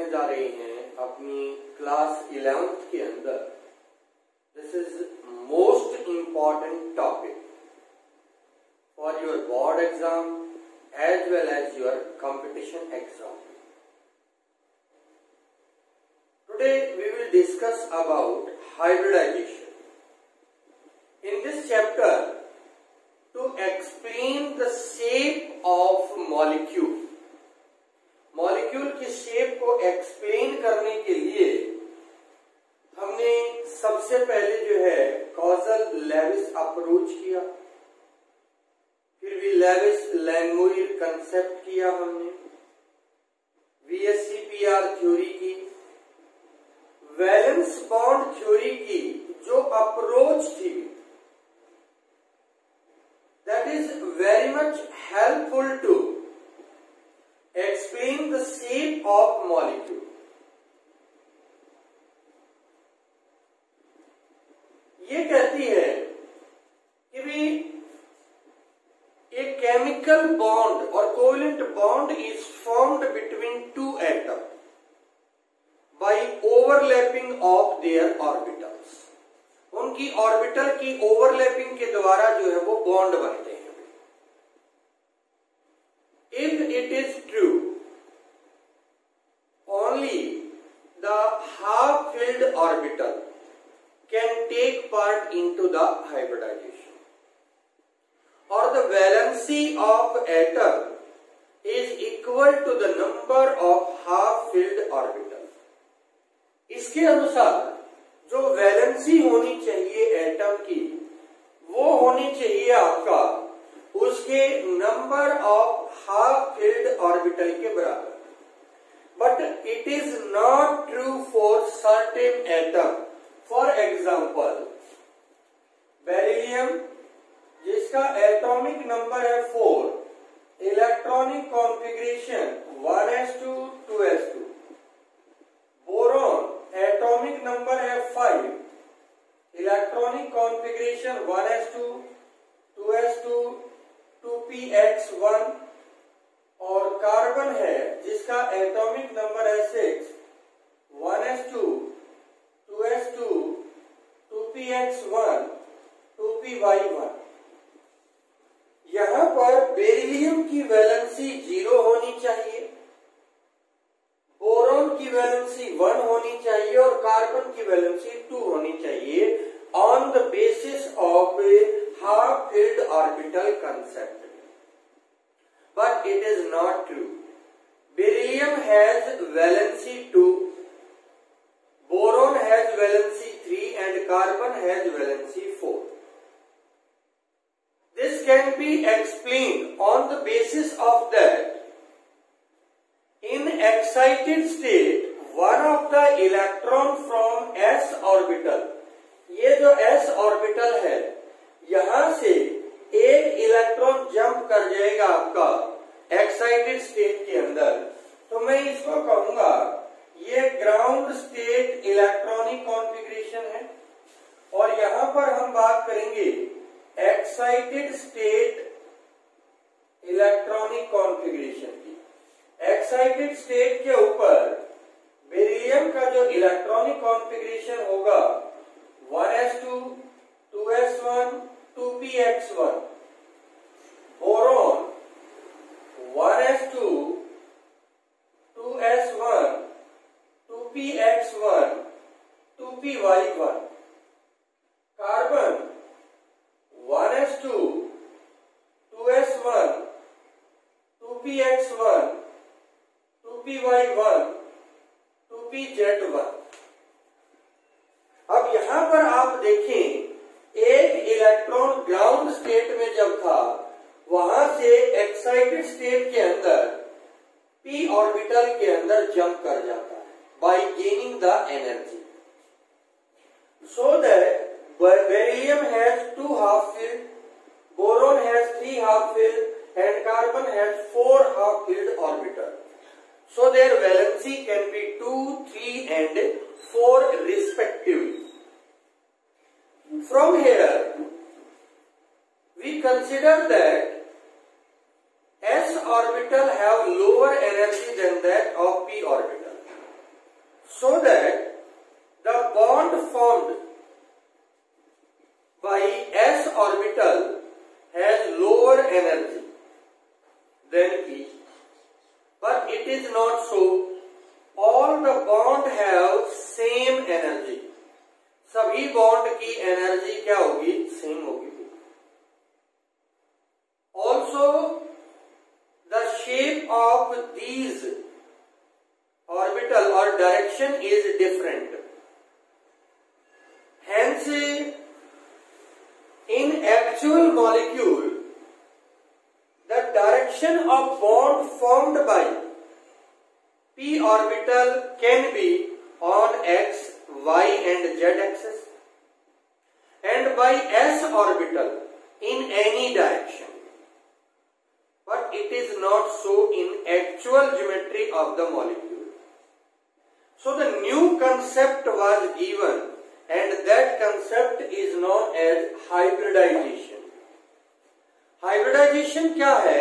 करने जा रहे हैं अपनी क्लास 11th के अंदर। This is most important topic for your board exam as well as your competition exam. Today we will discuss about hybridization. In this chapter, to explain the shape of molecule, molecule की shape को explain करने के लिए हमने सबसे पहले जो है कॉजल लेविस अप्रोच किया, फिर भी लेविस लैंगमुइर कंसेप्ट किया हमने, VSEPR थ्योरी की, वैलेंस बॉन्ड थ्योरी की जो अप्रोच थी that is very much helpful to explain the shape of molecule. ये कहती है कि भी एक केमिकल बॉन्ड और covalent bond is formed between two atom by overlapping of their orbitals. उनकी ऑर्बिटल की ओवरलैपिंग के द्वारा जो है वो बॉन्ड बनते हैं। If it is true, only the half-filled orbital can take part into the hybridization, or the valency of atom is equal to the number of half-filled orbitals. इसके अनुसार जो वैलेंसी होनी चाहिए एटम की वो होनी चाहिए आपका उसके number of half filled orbital के बराबर। But it is not true for certain atom. For example beryllium जिसका एटॉमिक नंबर है 4, electronic configuration 1s2 2s2, boron atomic number है 5, electronic configuration 1s2 2s2 2px1, और कार्बन है जिसका atomic number है 6, 1s2 2s2 2px1 2py1। यहां पर beryllium की वैलेंसी 0 होनी चाहिए, बोरॉन की वैलेंसी 1 होनी चाहिए और कार्बन की वैलेंसी 2 होनी चाहिए on the basis of half filled orbital concept. But it is not true. Beryllium has valency 2, boron has valency 3 and carbon has valency 4। This can be explained on the basis of that in excited state one of the electron from s orbital, ये जो s orbital है यहां से एक electron jump कर जाएगा आपका excited state के अंदर, तो मैं इसको कहूंगा ये ग्राउंड स्टेट इलेक्ट्रॉनिक कॉन्फ़िगरेशन है। और यहां पर हम बात करेंगे एक्साइटेड स्टेट इलेक्ट्रॉनिक कॉन्फ़िगरेशन की। एक्साइटेड स्टेट के ऊपर बेरिलियम का जो इलेक्ट्रॉनिक कॉन्फ़िगरेशन होगा 1s2 2s1 2px1, boron 1s2 2s1 2px1 2py1, carbon 1s2 2s1 2px1 2py1 2pz1। अब यहां पर आप देखें एक इलेक्ट्रॉन ग्राउंड स्टेट में जब था वहां से एक्साइटेड स्टेट के अंदर p ऑर्बिटल के अंदर जंप कर जाता है bye gaining the energy. So that beryllium has 2 half filled, boron has 3 half filled and carbon has 4 half filled orbital. So their valency can be 2, 3 and 4 respectively. From here, we consider that s orbital have lower energy than that of p orbital. so that the bond formed by s orbital has lower energy than e, but it is not so. All the bond have same energy. सभी bond की energy क्या होगी? Same होगी. Also, the shape of these orbital or direction is different. Hence, in actual molecule, the direction of bond formed by p orbital can be on x, y and z axis, and by s orbital in any direction, but it is not so in actual geometry of the molecule. So the new concept was given, and that concept is known as hybridization. Hybridization क्या है?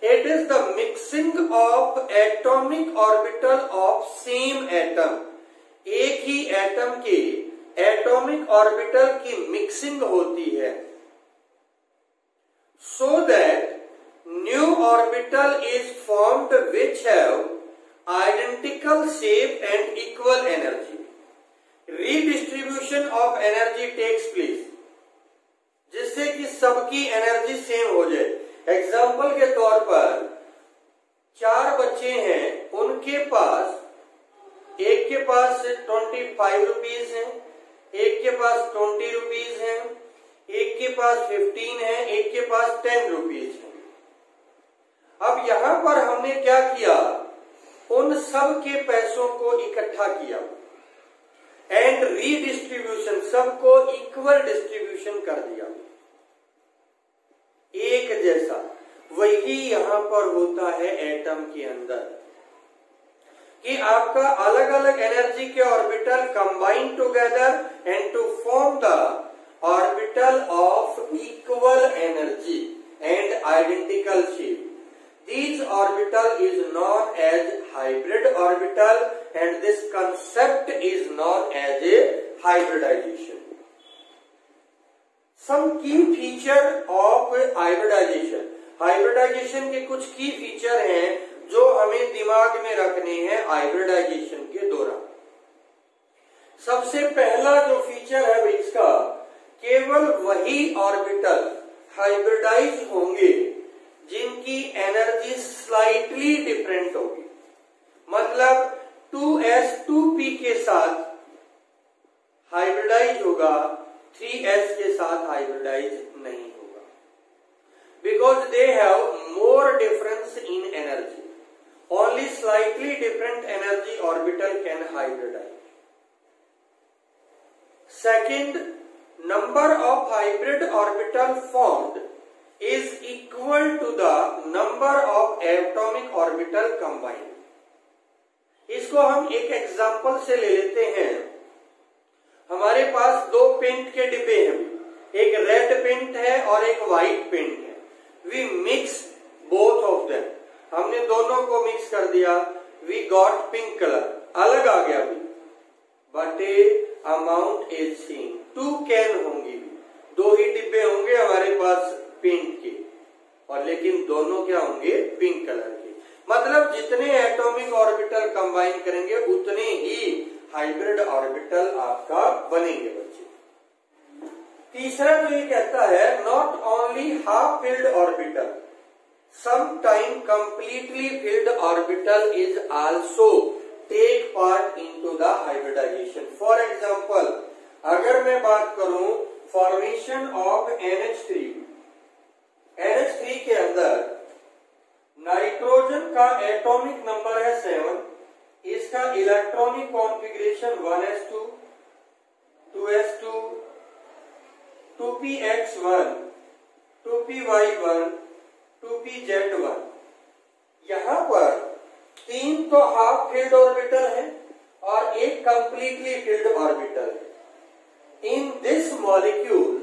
It is the mixing of atomic orbital of same atom. एक ही atom के atomic orbital की mixing होती है, so that new orbital is formed which have identical shape and equal energy. Redistribution of energy takes place, जिससे कि सबकी energy same हो जाए. एग्जाम्पल के तौर पर 4 बच्चे हैं, उनके पास एक के पास 25 रुपीज है, एक के पास 20 रुपीज है, एक के पास 15 है, एक के पास 10 रुपीज है. अब यहां पर हमने क्या किया? उन सब के पैसों को इकट्ठा किया एंड रीडिस्ट्रीब्यूशन, सबको इक्वल डिस्ट्रीब्यूशन कर दिया, एक जैसा. वही यहां पर होता है एटम के अंदर, कि आपका अलग अलग एनर्जी के orbital combine together and to form the orbital of equal energy and identical shape. These orbital is known as hybrid orbital, and this concept is known as a hybridization. Some key feature of hybridization. Hybridization के कुछ की feature हैं जो हमें दिमाग में रखने हैं हाइब्रिडाइजेशन के दौरान. सबसे पहला जो फीचर है इसका, केवल वही ऑर्बिटल हाइब्रिडाइज होंगे जिनकी एनर्जी स्लाइटली डिफरेंट होगी. मतलब 2s 2p के साथ हाइब्रिडाइज होगा, 3s के साथ हाइब्रिडाइज नहीं होगा, because they have more difference in energy. Only slightly different energy orbital can hybridize. Second, number of hybrid orbital formed is equal to the number of atomic orbital combined. इसको हम एक example से ले लेते हैं. हमारे पास 2 पेंट के डिब्बे हैं, एक रेड पेंट है और एक व्हाइट पेंट है. We mix both of them, हमने दोनों को मिक्स कर दिया. वी गॉट पिंक कलर, अलग आ गया भी, but amount is same. 2 can होंगी, 2 ही डिब्बे होंगे हमारे पास पेंट के, और लेकिन दोनों क्या होंगे? पिंक कलर के. मतलब जितने एटॉमिक ऑर्बिटल कंबाइन करेंगे उतने ही हाइब्रिड ऑर्बिटल आपका बनेंगे बच्चे. तीसरा जो ये कहता है, not only half filled orbital, sometime completely filled orbital is also take part into the hybridization. For example, अगर मैं बात करूं फॉर्मेशन ऑफ NH3, NH3 के अंदर नाइट्रोजन का एटॉमिक नंबर है 7, इसका electronic configuration 1s2, 2s2, 2px1, 2py1, 2pz1. यहां पर 3 तो हाफ फिल्ड ऑर्बिटल है और एक कंप्लीटली फिल्ड ऑर्बिटल है. In this molecule,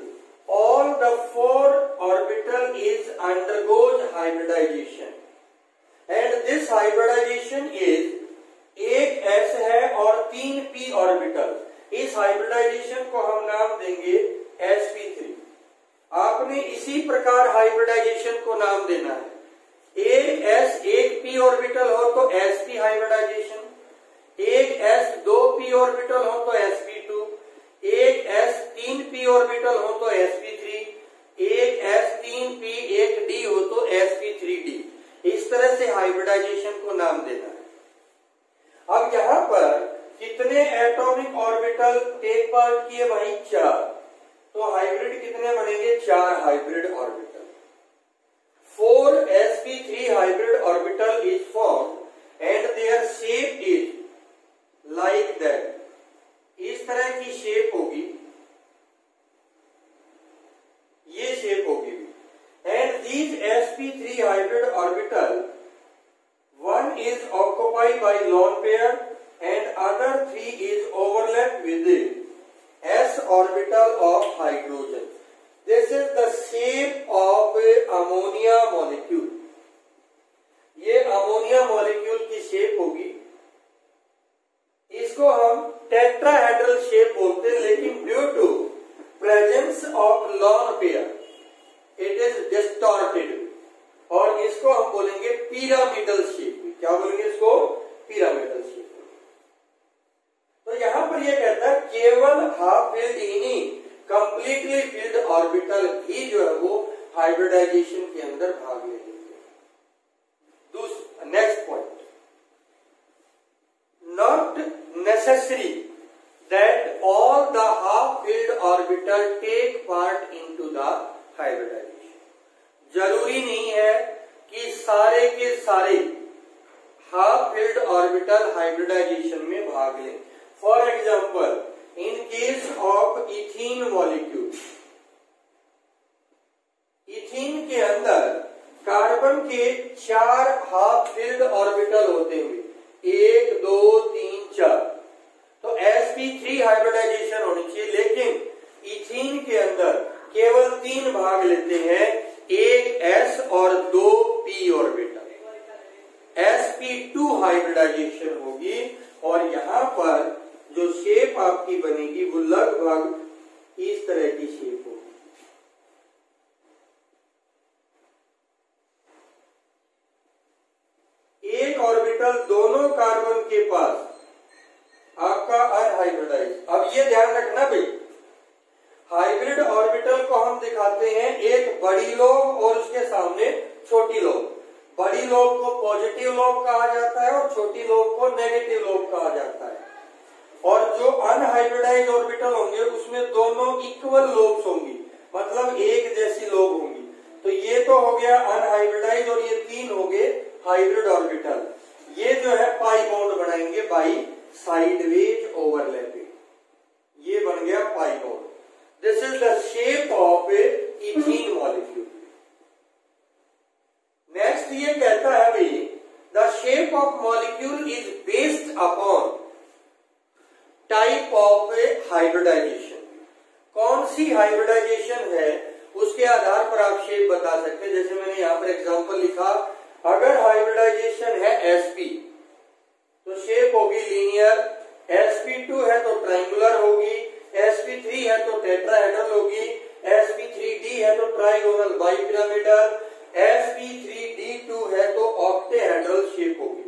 all the 4 orbital is undergoes hybridization, and this hybridization is एक s है और तीन p ऑर्बिटल, इस हाइब्रिडाइजेशन को हम नाम देंगे sp3। आपने इसी प्रकार हाइब्रिडाइजेशन को नाम देना है। एक p ऑर्बिटल हो तो sp हाइब्रिडाइजेशन, एक s दो p ऑर्बिटल हो तो sp2, एक s तीन p ऑर्बिटल हो तो sp3, एक s तीन p एक d हो तो sp3d। इस तरह से हाइब्रिडाइजेशन को नाम देना है। अब यहाँ पर कितने एटॉमिक ऑर्बिटल टेक पार्ट किए भाई? 4। तो हाइब्रिड कितने बनेंगे? 4 hybrid orbital. 4 sp3 hybrid orbital is formed and their shape is like that। इस तरह की शेप होगी, ये शेप होगी। And these sp3 hybrid orbital, one is occupied by lone pair and other 3 is overlapped with the s orbital of hydrogen। This is the shape of ammonia molecule। ये ammonia molecule की shape होगी। इसको हम tetrahedral shape बोलते हैं, लेकिन due to presence of lone pair it is distorted, और इसको हम बोलेंगे पिरामिडल शेप। क्या बोलेंगे इसको? Pyramidal shape. तो यहां पर ये कहता है केवल हाफ फिल्ड इनी कंप्लीटली फिल्ड ऑर्बिटल भी जो है वो हाइब्रिडाइजेशन के अंदर भाग लेंगे। Next point, not necessary that all the half filled orbital take part into the hybridization. जरूरी नहीं है कि सारे के सारे हाफ फिल्ड ऑर्बिटल हाइब्रिडाइजेशन में भाग लें। For example, in case of ethene molecule, ethene के अंदर कार्बन के 4 हाफ फिल्ड ऑर्बिटल होते हैं, 1 2 3 4। तो sp3 हाइब्रिडाइजेशन होनी चाहिए, लेकिन इथीन के अंदर केवल 3 भाग लेते हैं, 1 s और 2 p ऑर्बिटल। sp2 हाइब्रिडाइजेशन होगी और यहां पर जो शेप आपकी बनेगी वो लगभग इस तरह की शेप होगी। एक ऑर्बिटल दोनों कार्बन के पास आपका अनहाइब्रिडाइज। अब ये ध्यान रखना भाई, हाइब्रिड ऑर्बिटल को हम दिखाते हैं एक बड़ी लोब और उसके सामने छोटी लोब। बड़ी लोब को पॉजिटिव लोब कहा जाता है और छोटी लोब को नेगेटिव लोब कहा जाता है। और जो अनहाइब्रिडाइज ऑर्बिटल होंगे उसमें दोनों इक्वल लोब्स होंगी, मतलब एक जैसी लोब होंगी। तो ये तो हो गया अनहाइब्रिडाइज और ये 3 हो गए हाइब्रिड ऑर्बिटल। ये जो है पाई बॉन्ड बनाएंगे बाई साइडवेज ओवरलैपिंग। ये बन गया pi bond. This is the shape of a ethene molecule. Next ये कहता है भाई, the shape of molecule is based upon type of hybridization. कौन सी हाइब्रिडाइजेशन है उसके आधार पर आप शेप बता सकते हैं। जैसे मैंने यहाँ पर एग्जांपल लिखा, अगर हाइब्रिडाइजेशन है sp तो शेप होगी लीनियर, sp2 है तो ट्रायंगुलर होगी, sp3 है तो टेट्राहेड्रल होगी, sp3d है तो ट्राइगोनल बाइपिरामिडल, sp3d2 है तो ऑक्टेहेड्रल शेप होगी।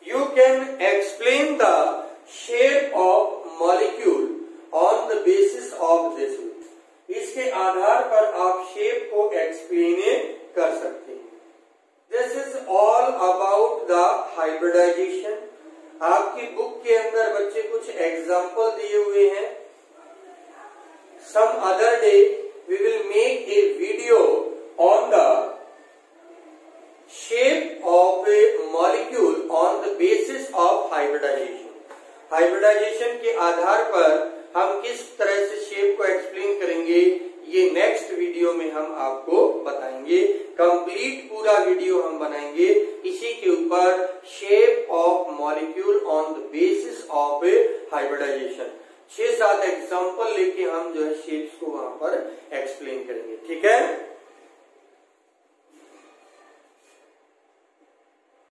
You can explain the shape of molecule on the basis of this. इसके आधार पर आप शेप को एक्सप्लेन कर सकते हैं। This is all about the hybridization. आपकी बुक के अंदर बच्चे कुछ एग्जाम्पल दिए हुए हैं। Some other day we will make a video on the shape of a molecule on the basis of hybridization. Hybridization के आधार पर हम किस तरह से शेप को एक्सप्लेन करेंगे, ये नेक्स्ट वीडियो में हम आपको बताएंगे। कंप्लीट पूरा वीडियो हम बनाएंगे इसी के ऊपर, shape of molecule on the basis of hybridization. 6-7 example लेके हम जो है शेप्स को वहां पर